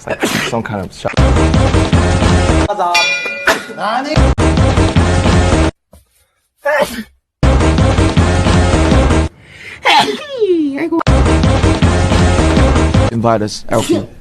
It's like some kind of shot. Invite us, LP.